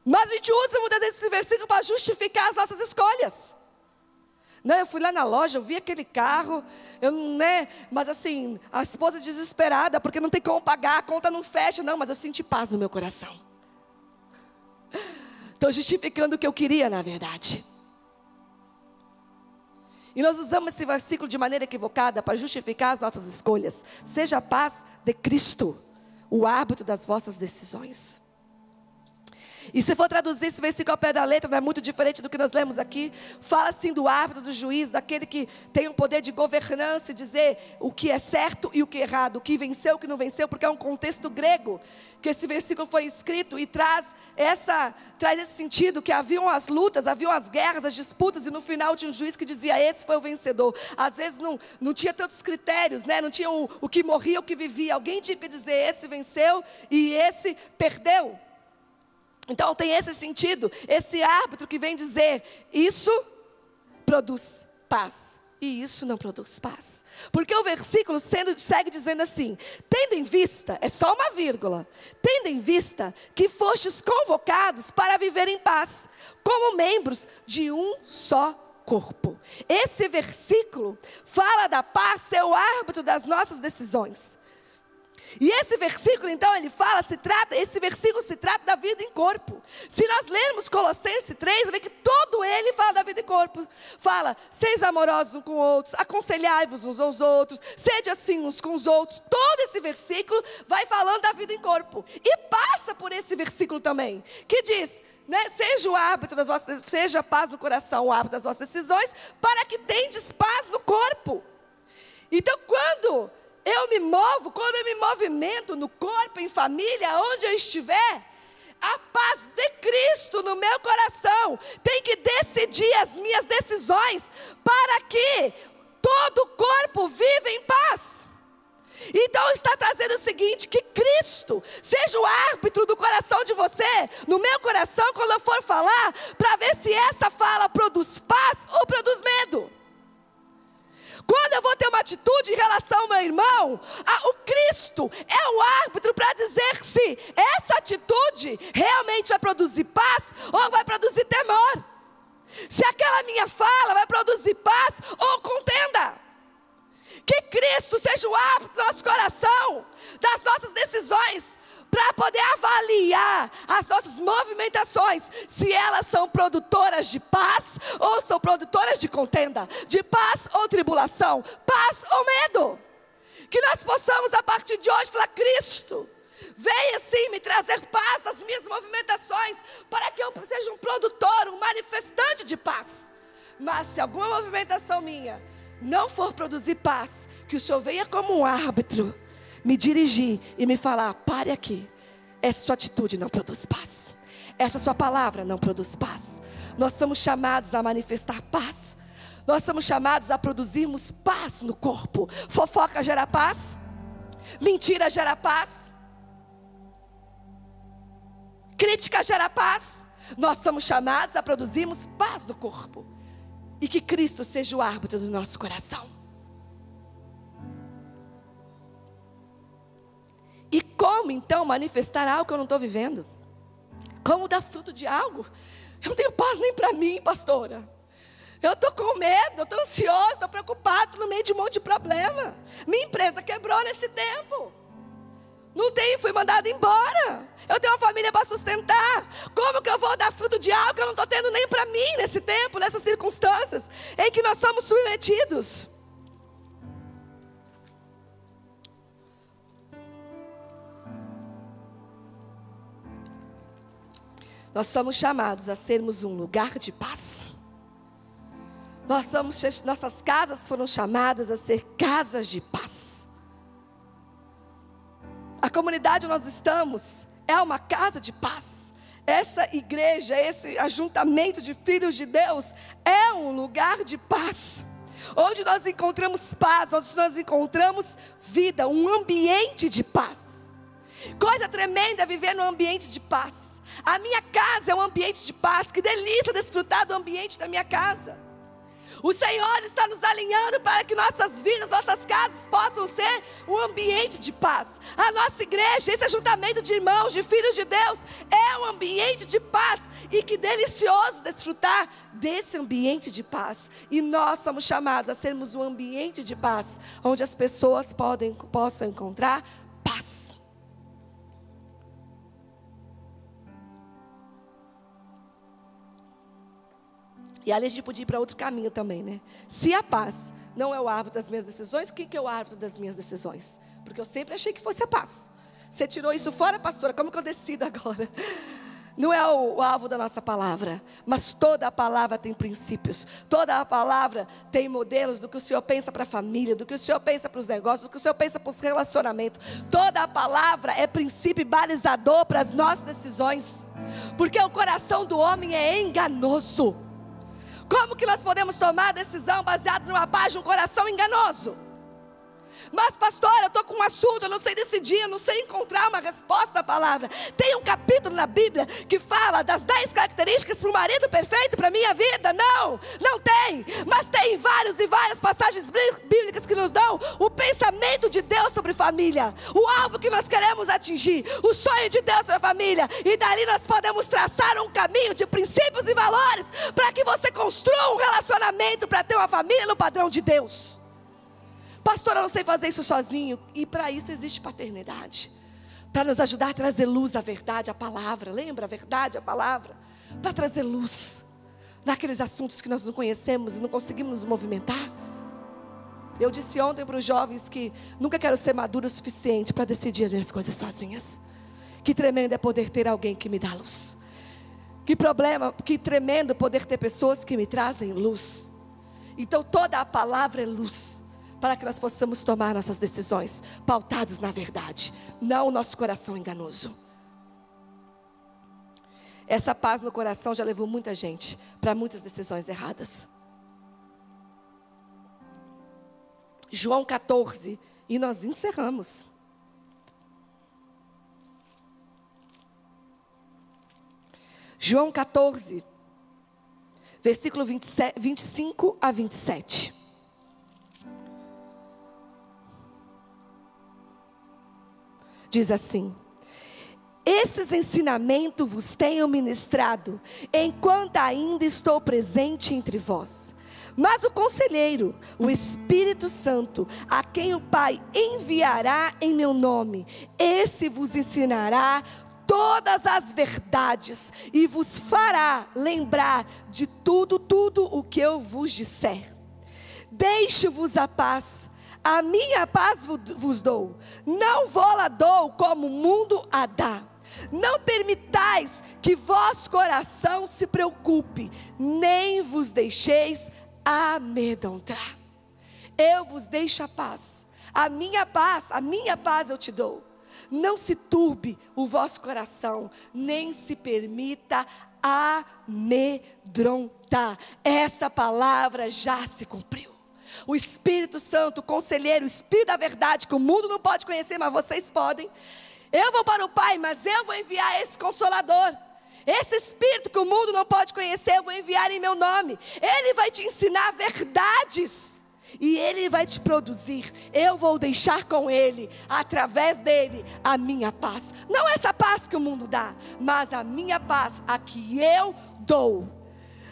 S2: Mas a gente usa muitas vezes esse versículo para justificar as nossas escolhas. Não, eu fui lá na loja, eu vi aquele carro, mas assim, a esposa desesperada, porque não tem como pagar, a conta não fecha. Não, mas eu senti paz no meu coração. Estou justificando o que eu queria, na verdade. E nós usamos esse versículo de maneira equivocada para justificar as nossas escolhas. Seja a paz de Cristo o árbitro das vossas decisões. E se for traduzir esse versículo ao pé da letra, não é muito diferente do que nós lemos aqui. Fala assim do árbitro, do juiz, daquele que tem um poder de governança e dizer o que é certo e o que é errado, o que venceu, o que não venceu, porque é um contexto grego que esse versículo foi escrito e traz esse sentido que haviam as lutas, haviam as guerras, as disputas, e no final tinha um juiz que dizia: esse foi o vencedor. Às vezes não tinha tantos critérios, né? Não tinha o que morria, o que vivia. Alguém tinha que dizer: esse venceu e esse perdeu. Então tem esse sentido, esse árbitro que vem dizer: isso produz paz e isso não produz paz. Porque o versículo segue dizendo assim: tendo em vista, é só uma vírgula, tendo em vista que fostes convocados para viver em paz, como membros de um só corpo. Esse versículo fala da paz ser o árbitro das nossas decisões. E esse versículo, então, esse versículo se trata da vida em corpo. Se nós lermos Colossenses 3, vai ver que todo ele fala da vida em corpo. Fala: seis amorosos uns com outros, aconselhai-vos uns aos outros, sede assim uns com os outros. Todo esse versículo vai falando da vida em corpo. E passa por esse versículo também, que diz, né, seja o árbitro das vossas, seja a paz no coração, o árbitro das vossas decisões, para que tendes paz no corpo. Então, quando eu me movimento no corpo, em família, onde eu estiver, a paz de Cristo no meu coração tem que decidir as minhas decisões para que todo o corpo viva em paz. Então está trazendo o seguinte: que Cristo seja o árbitro do coração de você, no meu coração, quando eu for falar, para ver se essa fala produz paz ou produz medo. Quando eu vou ter uma atitude em relação ao meu irmão, o Cristo é o árbitro para dizer se essa atitude realmente vai produzir paz ou vai produzir temor. Se aquela minha fala vai produzir paz ou contenda. Que Cristo seja o árbitro do nosso coração, das nossas decisões, para poder avaliar as nossas movimentações, se elas são produtoras de paz ou são produtoras de contenda, de paz ou tribulação, paz ou medo. Que nós possamos a partir de hoje falar: Cristo, venha sim me trazer paz nas minhas movimentações, para que eu seja um produtor, um manifestante de paz. Mas se alguma movimentação minha não for produzir paz, que o Senhor venha como um árbitro me dirigir e me falar: pare aqui, essa sua atitude não produz paz, essa sua palavra não produz paz. Nós somos chamados a manifestar paz, nós somos chamados a produzirmos paz no corpo. Fofoca gera paz, mentira gera paz, crítica gera paz. Nós somos chamados a produzirmos paz no corpo, e que Cristo seja o árbitro do nosso coração. E como então manifestar algo que eu não estou vivendo? Como dar fruto de algo? Eu não tenho paz nem para mim, pastora. Eu estou com medo, eu estou ansioso, estou preocupado, estou no meio de um monte de problema. Minha empresa quebrou nesse tempo. Não tenho, fui mandada embora. Eu tenho uma família para sustentar. Como que eu vou dar fruto de algo que eu não estou tendo nem para mim nesse tempo, nessas circunstâncias em que nós somos submetidos? Nós somos chamados a sermos um lugar de paz. Nossas casas foram chamadas a ser casas de paz. A comunidade onde nós estamos é uma casa de paz. Essa igreja, esse ajuntamento de filhos de Deus é um lugar de paz, onde nós encontramos paz, onde nós encontramos vida, um ambiente de paz. Coisa tremenda é viver num ambiente de paz. A minha casa é um ambiente de paz. Que delícia desfrutar do ambiente da minha casa. O Senhor está nos alinhando para que nossas vidas, nossas casas possam ser um ambiente de paz. A nossa igreja, esse ajuntamento de irmãos, de filhos de Deus, é um ambiente de paz. E que delicioso desfrutar desse ambiente de paz. E nós somos chamados a sermos um ambiente de paz, onde as pessoas possam encontrar paz. E ali a gente podia ir para outro caminho também, né? Se a paz não é o árbitro das minhas decisões, quem que é o árbitro das minhas decisões? Porque eu sempre achei que fosse a paz. Você tirou isso fora, pastora, como que eu decido agora? não é o alvo da nossa palavra, mas toda a palavra tem princípios, toda a palavra tem modelos do que o Senhor pensa para a família, do que o Senhor pensa para os negócios, do que o Senhor pensa para os relacionamentos. Toda a palavra é princípio e balizador para as nossas decisões, porque o coração do homem é enganoso. Como que nós podemos tomar decisão baseada numa paz de um coração enganoso? Mas pastor, eu estou com um assunto, eu não sei decidir, eu não sei encontrar uma resposta na palavra. Tem um capítulo na Bíblia que fala das 10 características para o marido perfeito para a minha vida? Não, não tem. Mas tem várias e várias passagens bíblicas que nos dão o pensamento de Deus sobre família, o alvo que nós queremos atingir, o sonho de Deus sobre a família. E dali nós podemos traçar um caminho de princípios e valores para que você construa um relacionamento para ter uma família no padrão de Deus. Pastor, eu não sei fazer isso sozinho. E para isso existe paternidade, para nos ajudar a trazer luz à verdade, à palavra. Lembra a verdade, a palavra? Para trazer luz naqueles assuntos que nós não conhecemos e não conseguimos nos movimentar. Eu disse ontem para os jovens que nunca quero ser maduro o suficiente para decidir as minhas coisas sozinhas. Que tremendo é poder ter alguém que me dá luz. Que tremendo poder ter pessoas que me trazem luz. Então toda a palavra é luz, para que nós possamos tomar nossas decisões pautados na verdade, não o nosso coração enganoso. Essa paz no coração já levou muita gente para muitas decisões erradas. João 14, e nós encerramos. João 14, versículo 25 a 27. Diz assim: esses ensinamentos vos tenho ministrado, enquanto ainda estou presente entre vós. Mas o conselheiro, o Espírito Santo, a quem o Pai enviará em meu nome, esse vos ensinará todas as verdades, e vos fará lembrar de tudo o que eu vos disser. Deixo-vos a paz. A minha paz vos dou, não vou-la dou como o mundo a dá. Não permitais que vosso coração se preocupe, nem vos deixeis amedrontar. Eu vos deixo a paz, a minha paz eu te dou. Não se turbe o vosso coração, nem se permita amedrontar. Essa palavra já se cumpriu. O Espírito Santo, o conselheiro, o Espírito da verdade, que o mundo não pode conhecer, mas vocês podem. Eu vou para o Pai, mas eu vou enviar esse Consolador. Esse Espírito que o mundo não pode conhecer, eu vou enviar em meu nome. Ele vai te ensinar verdades. E Ele vai te produzir. Eu vou deixar com Ele, através dEle, a minha paz. Não essa paz que o mundo dá, mas a minha paz, a que eu dou.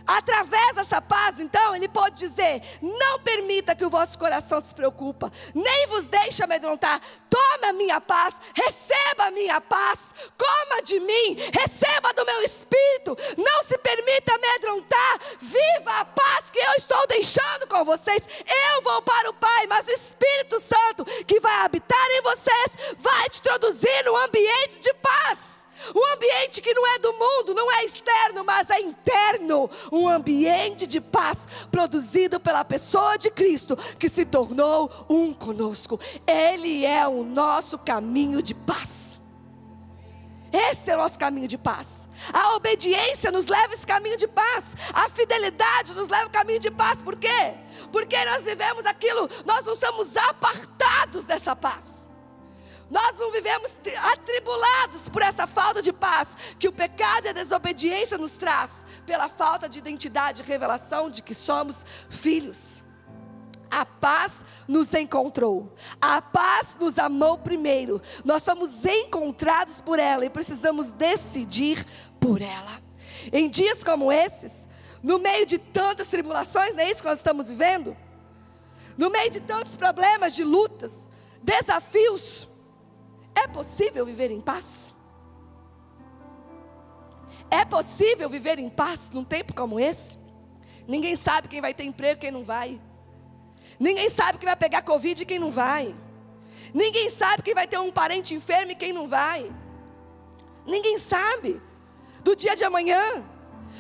S2: Através dessa paz, então, Ele pode dizer: não permita que o vosso coração se preocupe, nem vos deixe amedrontar. Tome a minha paz, receba a minha paz, coma de mim, receba do meu Espírito. Não se permita amedrontar, viva a paz que eu estou deixando com vocês. Eu vou para o Pai, mas o Espírito Santo que vai habitar em vocês, vai te introduzir num ambiente de paz. Um ambiente que não é do mundo, não é externo, mas é interno. Um ambiente de paz, produzido pela pessoa de Cristo, que se tornou um conosco. Ele é o nosso caminho de paz. Esse é o nosso caminho de paz. A obediência nos leva a esse caminho de paz. A fidelidade nos leva ao caminho de paz. Por quê? Porque nós vivemos aquilo, nós não somos apartados dessa paz. Nós não vivemos atribulados por essa falta de paz que o pecado e a desobediência nos traz, pela falta de identidade e revelação de que somos filhos. A paz nos encontrou, a paz nos amou primeiro. Nós somos encontrados por ela e precisamos decidir por ela. Em dias como esses, no meio de tantas tribulações, não é isso que nós estamos vivendo? No meio de tantos problemas, de lutas, desafios, é possível viver em paz? É possível viver em paz num tempo como esse? Ninguém sabe quem vai ter emprego e quem não vai. Ninguém sabe quem vai pegar Covid e quem não vai. Ninguém sabe quem vai ter um parente enfermo e quem não vai. Ninguém sabe. do dia de amanhã.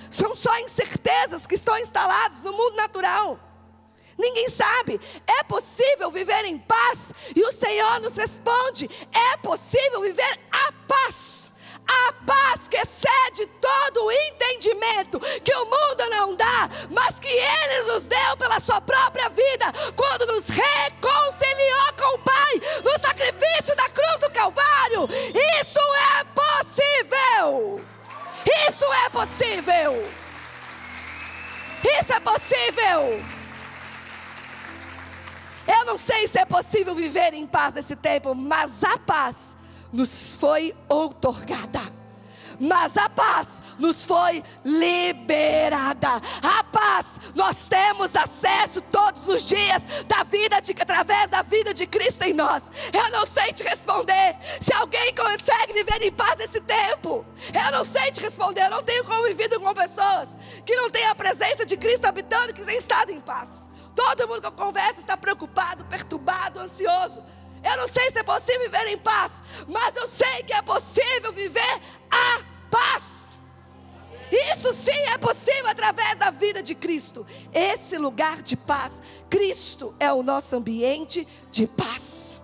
S2: São só incertezas que estão instaladas no mundo natural. Ninguém sabe. É possível viver em paz? E o Senhor nos responde: é possível viver a paz. A paz que excede todo o entendimento, que o mundo não dá, mas que Ele nos deu pela sua própria vida, quando nos reconciliou com o Pai, no sacrifício da cruz do Calvário. Isso é possível. Isso é possível. Isso é possível. Eu não sei se é possível viver em paz nesse tempo, mas a paz nos foi outorgada. Mas a paz nos foi liberada. A paz nós temos acesso todos os dias através da vida de Cristo em nós. Eu não sei te responder se alguém consegue viver em paz nesse tempo. Eu não sei te responder. Eu não tenho convivido com pessoas que não têm a presença de Cristo habitando, que têm estado em paz. Todo mundo que eu converso está preocupado, perturbado, ansioso. Eu não sei se é possível viver em paz, mas eu sei que é possível viver a paz. Isso sim é possível através da vida de Cristo. Esse lugar de paz, Cristo é o nosso ambiente de paz.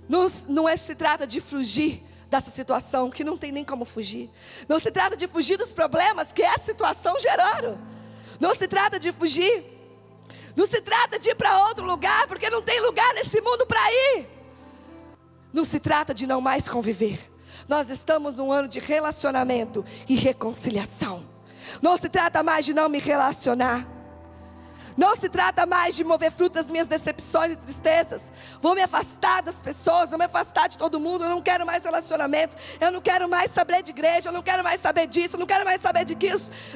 S2: Não se trata de fugir dessa situação, que não tem nem como fugir. Não se trata de fugir dos problemas que essa situação geraram. Não se trata de fugir. Não se trata de ir para outro lugar, porque não tem lugar nesse mundo para ir. Não se trata de não mais conviver. Nós estamos num ano de relacionamento e reconciliação. Não se trata mais de não me relacionar. Não se trata mais de mover fruto das minhas decepções e tristezas. Vou me afastar das pessoas, vou me afastar de todo mundo. Eu não quero mais relacionamento. Eu não quero mais saber de igreja. Eu não quero mais saber disso. Eu não quero mais saber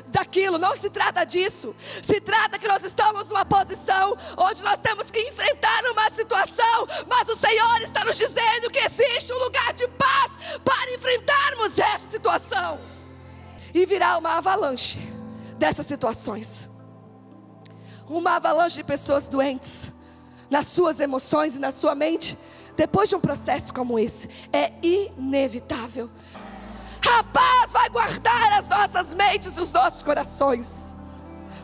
S2: daquilo. Não se trata disso. Se trata que nós estamos numa posição onde nós temos que enfrentar uma situação, mas o Senhor está nos dizendo que existe um lugar de paz para enfrentarmos essa situação. E virá uma avalanche dessas situações. Uma avalanche de pessoas doentes nas suas emoções e na sua mente, depois de um processo como esse. É inevitável. A paz vai guardar as nossas mentes e os nossos corações.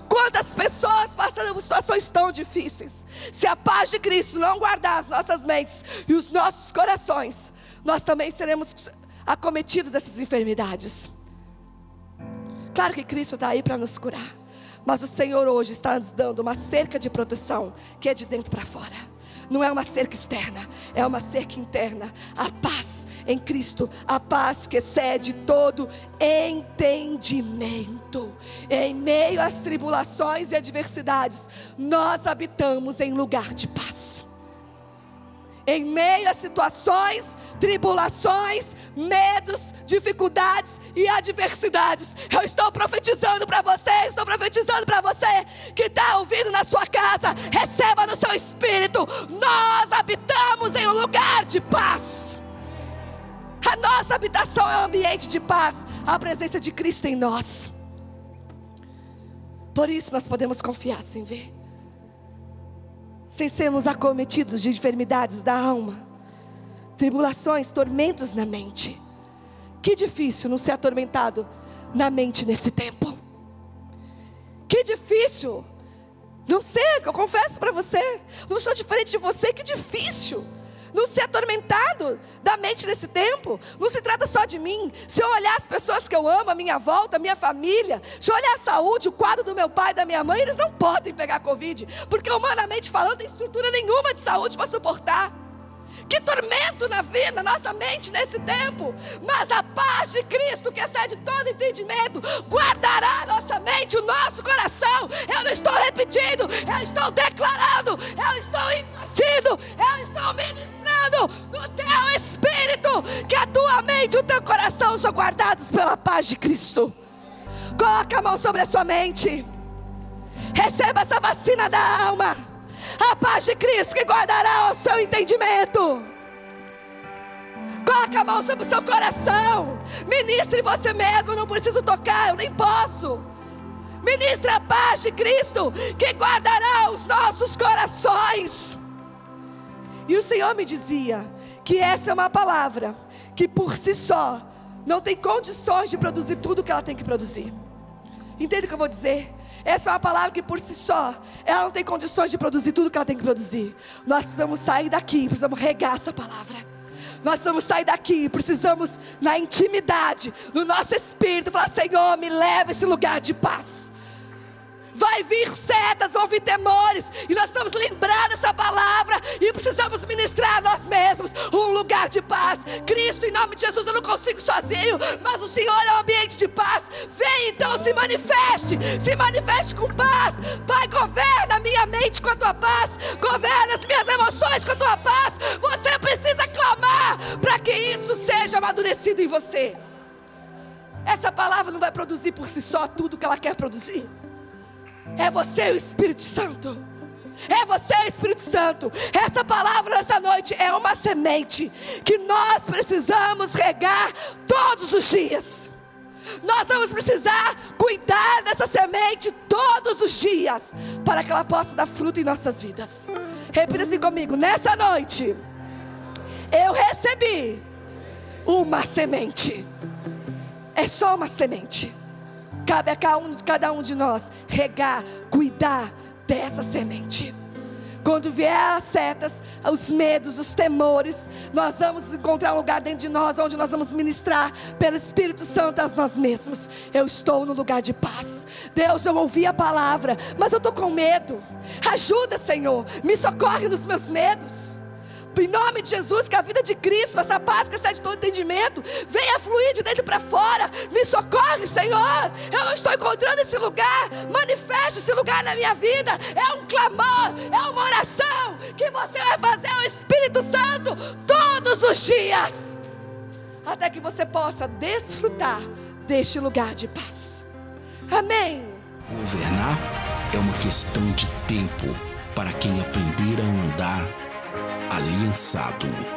S2: Quantas pessoas passando por situações tão difíceis, se a paz de Cristo não guardar as nossas mentes e os nossos corações, nós também seremos acometidos dessas enfermidades. Claro que Cristo está aí para nos curar, mas o Senhor hoje está nos dando uma cerca de proteção, que é de dentro para fora. Não é uma cerca externa, é uma cerca interna. A paz em Cristo, a paz que excede todo entendimento. Em meio às tribulações e adversidades, nós habitamos em lugar de paz. Em meio a situações, tribulações, medos, dificuldades e adversidades, eu estou profetizando para você, que está ouvindo na sua casa, receba no seu espírito, nós habitamos em um lugar de paz. A nossa habitação é um ambiente de paz, a presença de Cristo em nós. Por isso nós podemos confiar sem ver, sem sermos acometidos de enfermidades da alma, tribulações, tormentos na mente. Que difícil não ser atormentado na mente nesse tempo. Que difícil. Não sei, eu confesso para você, não estou diferente de você. Que difícil não ser atormentado da mente nesse tempo. Não se trata só de mim. Se eu olhar as pessoas que eu amo, a minha volta, a minha família, se eu olhar a saúde, o quadro do meu pai e da minha mãe, eles não podem pegar Covid, porque humanamente falando, não tem estrutura nenhuma de saúde para suportar. Que tormento na vida, na nossa mente nesse tempo. Mas a paz de Cristo, que excede todo entendimento, guardará a nossa mente, o nosso coração. Eu não estou repetindo, eu estou declarando, eu estou impartindo, eu estou ministrando no teu espírito, que a tua mente e o teu coração são guardados pela paz de Cristo. Coloca a mão sobre a sua mente. Receba essa vacina da alma. A paz de Cristo que guardará o seu entendimento. Coloca a mão sobre o seu coração. Ministre você mesmo. Eu não preciso tocar, eu nem posso. Ministre a paz de Cristo que guardará os nossos corações. E o Senhor me dizia que essa é uma palavra que por si só não tem condições de produzir tudo que ela tem que produzir. Entende o que eu vou dizer? Essa é uma palavra que por si só, ela não tem condições de produzir tudo que ela tem que produzir. Nós precisamos sair daqui, precisamos regar essa palavra. Nós precisamos sair daqui, precisamos na intimidade, no nosso espírito, falar: Senhor, me leva a esse lugar de paz. Vai vir setas, vão vir temores, e nós precisamos lembrar dessa palavra, e precisamos ministrar a nós mesmos um lugar de paz. Cristo, em nome de Jesus, eu não consigo sozinho, mas o Senhor é um ambiente de paz. Vem então, se manifeste com paz. Pai, governa a minha mente com a tua paz, governa as minhas emoções com a tua paz. Você precisa clamar para que isso seja amadurecido em você. Essa palavra não vai produzir por si só tudo que ela quer produzir. É você e o Espírito Santo. É você e o Espírito Santo. Essa palavra nessa noite é uma semente que nós precisamos regar todos os dias. Nós vamos precisar cuidar dessa semente todos os dias, para que ela possa dar fruto em nossas vidas. Repita assim comigo: nessa noite eu recebi uma semente. É só uma semente. Cabe a cada um de nós regar, cuidar dessa semente. Quando vier as setas, os medos, os temores, nós vamos encontrar um lugar dentro de nós, onde nós vamos ministrar pelo Espírito Santo a nós mesmos. Eu estou no lugar de paz. Deus, eu ouvi a palavra, mas eu estou com medo. Ajuda, Senhor, me socorre nos meus medos. Em nome de Jesus, que a vida de Cristo, essa paz que excede todo entendimento, venha fluir de dentro para fora. Me socorre, Senhor. Eu não estou encontrando esse lugar. Manifeste esse lugar na minha vida. É um clamor, é uma oração que você vai fazer ao Espírito Santo todos os dias, até que você possa desfrutar deste lugar de paz. Amém.
S1: Governar é uma questão de tempo para quem aprender a andar aliançado.